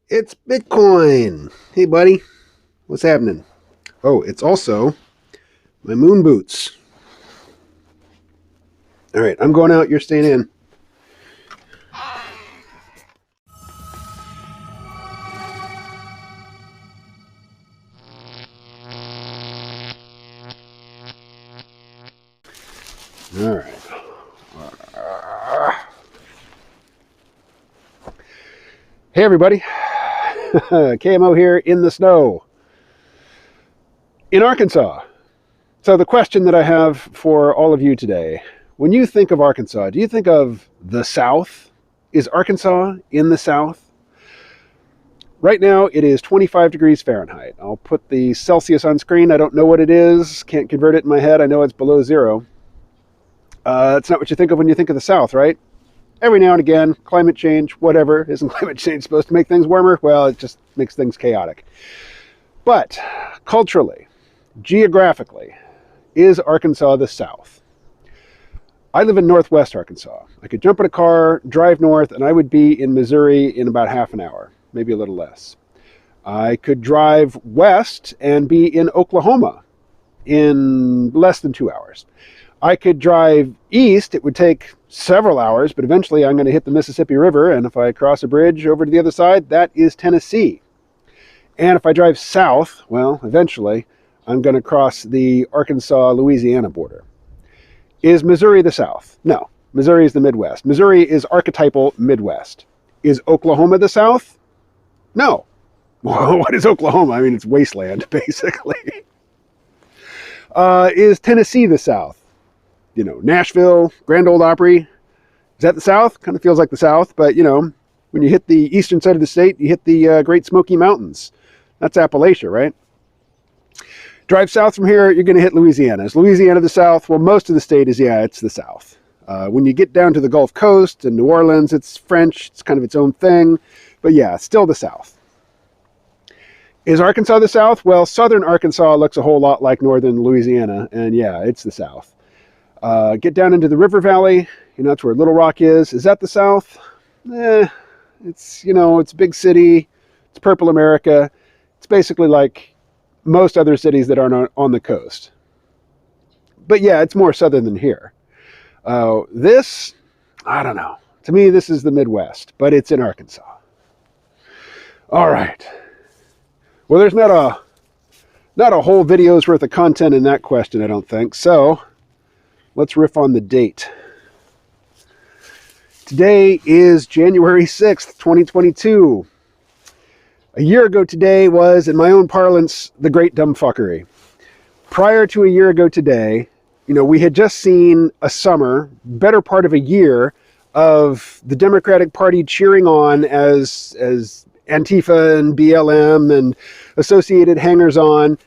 It's Bitcoin. Hey, buddy. What's happening? Oh, it's also my moon boots. All right, I'm going out. You're staying in. All right. Hey, everybody. KMO here in the snow in Arkansas. So the question that I have for all of you today, when you think of Arkansas, do you think of the South? Is Arkansas in the South? Right now it is 25 degrees Fahrenheit. I'll put the Celsius on screen. I don't know what it is. Can't convert it in my head. I know it's below zero. It's not what you think of when you think of the South, right? Every now and again, climate change, whatever. Isn't climate change supposed to make things warmer? Well, it just makes things chaotic. But culturally, geographically, is Arkansas the South? I live in northwest Arkansas. I could jump in a car, drive north, and I would be in Missouri in about half an hour, maybe a little less. I could drive west and be in Oklahoma in less than 2 hours. I could drive east. It would take several hours, but eventually I'm going to hit the Mississippi River, and if I cross a bridge over to the other side, that is Tennessee. And if I drive south, well, eventually I'm going to cross the Arkansas-Louisiana border. Is Missouri the South? No. Missouri is the Midwest. Missouri is archetypal Midwest. Is Oklahoma the South? No. Well, what is Oklahoma? I mean, it's wasteland, basically. Is Tennessee the South? You know, Nashville, Grand Ole Opry. Is that the South? Kind of feels like the South, but, you know, when you hit the eastern side of the state, you hit the Great Smoky Mountains. That's Appalachia, right? Drive south from here, you're going to hit Louisiana. Is Louisiana the South? Well, most of the state is, yeah, it's the South. When you get down to the Gulf Coast and New Orleans, it's French. It's kind of its own thing. But yeah, still the South. Is Arkansas the South? Well, southern Arkansas looks a whole lot like northern Louisiana. And yeah, it's the South. Get down into the River Valley. You know, that's where Little Rock is. Is that the South? It's, you know, it's a big city. It's purple America. It's basically like most other cities that aren't on the coast. But yeah, it's more southern than here. This, I don't know. To me, this is the Midwest, but it's in Arkansas. All right. Well, there's not a whole video's worth of content in that question, I don't think. So let's riff on the date. Today is January 6th, 2022. A year ago today was, in my own parlance, the great dumbfuckery. Prior to a year ago today, you know, we had just seen a summer, better part of a year, of the Democratic Party cheering on as Antifa and BLM and associated hangers-on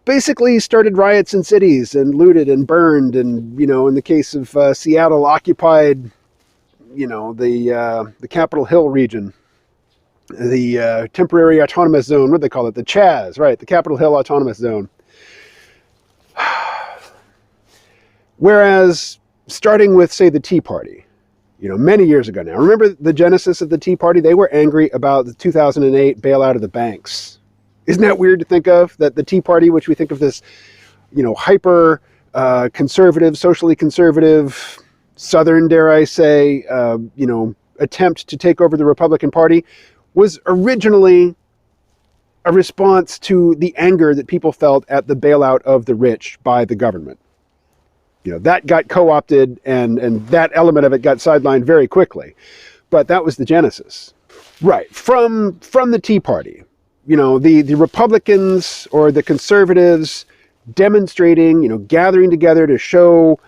basically started riots in cities and looted and burned and, you know, in the case of Seattle, occupied, you know, the Capitol Hill region. The temporary autonomous zone, what do they call it? The CHAZ, right? The Capitol Hill Autonomous Zone. Whereas, starting with, say, the Tea Party, you know, many years ago now. Remember the genesis of the Tea Party? They were angry about the 2008 bailout of the banks. Isn't that weird to think of? That the Tea Party, which we think of this, you know, hyper conservative, socially conservative, Southern, dare I say, you know, attempt to take over the Republican Party, was originally a response to the anger that people felt at the bailout of the rich by the government. You know, that got co-opted and that element of it got sidelined very quickly. But that was the genesis. Right, from the Tea Party. You know, the Republicans or the conservatives demonstrating, you know, gathering together to show,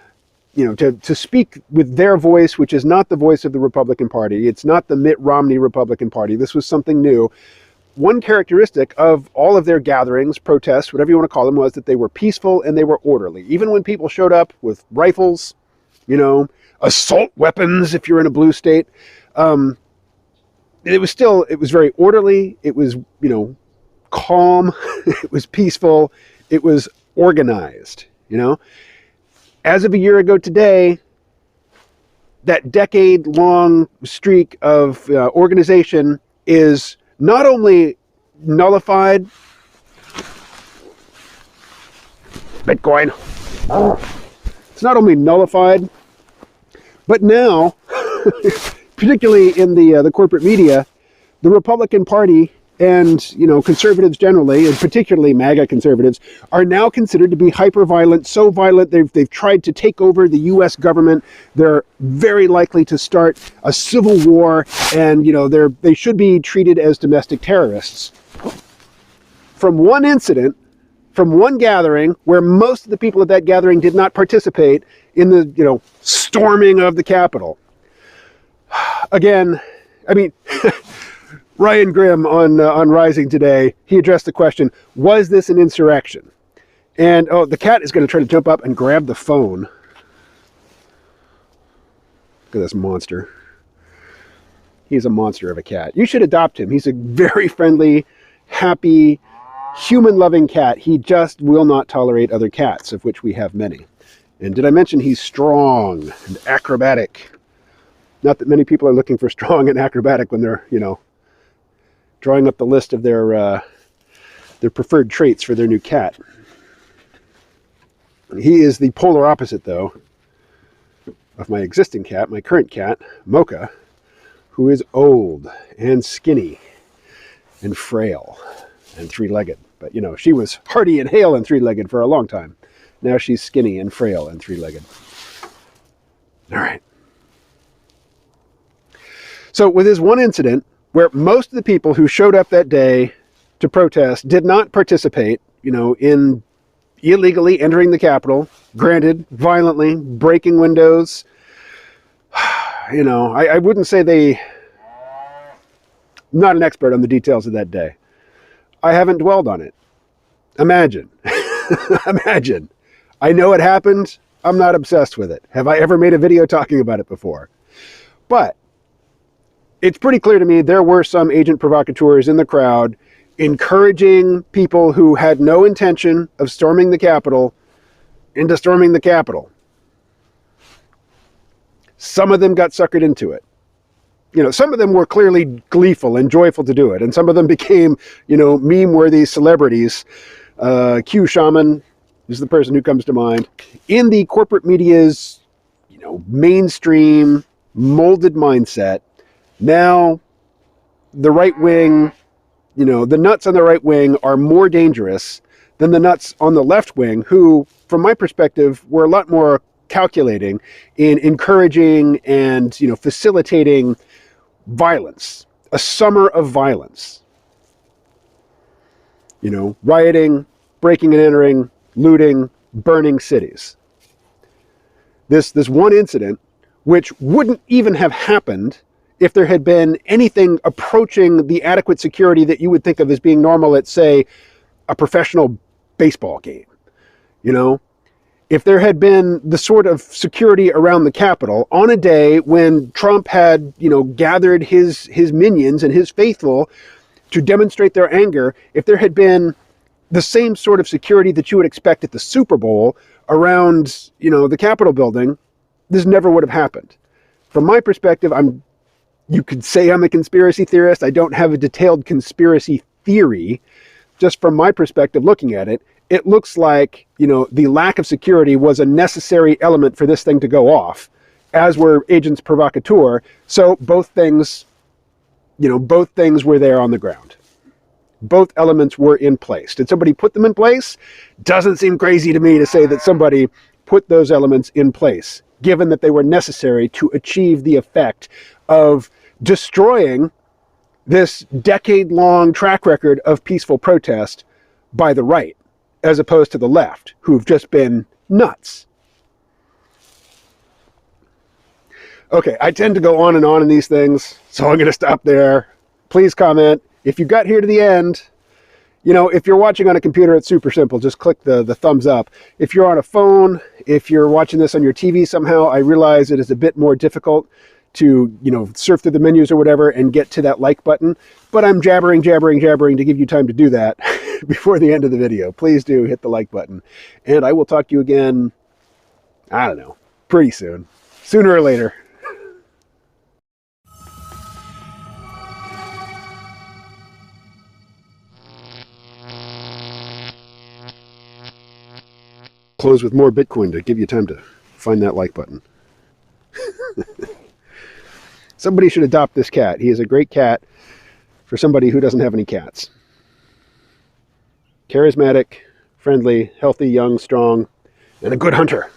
you know, to speak with their voice, which is not the voice of the Republican Party. It's not the Mitt Romney Republican Party. This was something new. One characteristic of all of their gatherings, protests, whatever you want to call them, was that they were peaceful and they were orderly. Even when people showed up with rifles, you know, assault weapons, if you're in a blue state, it was very orderly. It was, you know, calm. It was peaceful. It was organized, you know. As of a year ago today, that decade-long streak of organization is not only nullified Bitcoin, it's not only nullified, but now, particularly in the corporate media, the Republican Party and, you know, conservatives generally, and particularly MAGA conservatives, are now considered to be hyper-violent, so violent they've tried to take over the U.S. government. They're very likely to start a civil war, and, you know, they should be treated as domestic terrorists. From one incident, from one gathering, where most of the people at that gathering did not participate in the, you know, storming of the Capitol. Again, I mean... Ryan Grimm on Rising today, he addressed the question, was this an insurrection? And, oh, the cat is going to try to jump up and grab the phone. Look at this monster. He's a monster of a cat. You should adopt him. He's a very friendly, happy, human-loving cat. He just will not tolerate other cats, of which we have many. And did I mention he's strong and acrobatic? Not that many people are looking for strong and acrobatic when they're, you know, drawing up the list of their preferred traits for their new cat. He is the polar opposite, though, of my existing cat, my current cat, Mocha, who is old and skinny and frail and three-legged. But, you know, she was hardy and hale and three-legged for a long time. Now she's skinny and frail and three-legged. All right. So with this one incident, where most of the people who showed up that day to protest did not participate, you know, in illegally entering the Capitol, granted, violently, breaking windows. You know, I wouldn't say I'm not an expert on the details of that day. I haven't dwelled on it. Imagine. Imagine. I know it happened. I'm not obsessed with it. Have I ever made a video talking about it before? But it's pretty clear to me there were some agent provocateurs in the crowd encouraging people who had no intention of storming the Capitol into storming the Capitol. Some of them got suckered into it. You know, some of them were clearly gleeful and joyful to do it, and some of them became, you know, meme-worthy celebrities. Q Shaman is the person who comes to mind. In the corporate media's, you know, mainstream, molded mindset, now, the right wing, you know, the nuts on the right wing are more dangerous than the nuts on the left wing, who, from my perspective, were a lot more calculating in encouraging and, you know, facilitating violence, a summer of violence. You know, rioting, breaking and entering, looting, burning cities. This one incident, which wouldn't even have happened if there had been anything approaching the adequate security that you would think of as being normal at, say, a professional baseball game. You know, if there had been the sort of security around the Capitol on a day when Trump had, you know, gathered his minions and his faithful to demonstrate their anger, if there had been the same sort of security that you would expect at the Super Bowl around, you know, the Capitol building, this never would have happened. From my perspective, you could say I'm a conspiracy theorist. I don't have a detailed conspiracy theory. Just from my perspective looking at it, it looks like, you know, the lack of security was a necessary element for this thing to go off, as were agents provocateur. So both things, you know, both things were there on the ground. Both elements were in place. Did somebody put them in place? Doesn't seem crazy to me to say that somebody put those elements in place, given that they were necessary to achieve the effect of destroying this decade-long track record of peaceful protest by the right, as opposed to the left, who've just been nuts. Okay, I tend to go on and on in these things, so I'm going to stop there. Please comment. If you got here to the end, you know, if you're watching on a computer, it's super simple. Just click the thumbs up. If you're on a phone, if you're watching this on your TV somehow, I realize it is a bit more difficult to, you know, surf through the menus or whatever and get to that like button. But I'm jabbering to give you time to do that before the end of the video. Please do hit the like button. And I will talk to you again, I don't know, pretty soon. Sooner or later. close with more Bitcoin to give you time to find that like button. Somebody should adopt this cat. He is a great cat for somebody who doesn't have any cats. Charismatic, friendly, healthy, young, strong, and a good hunter.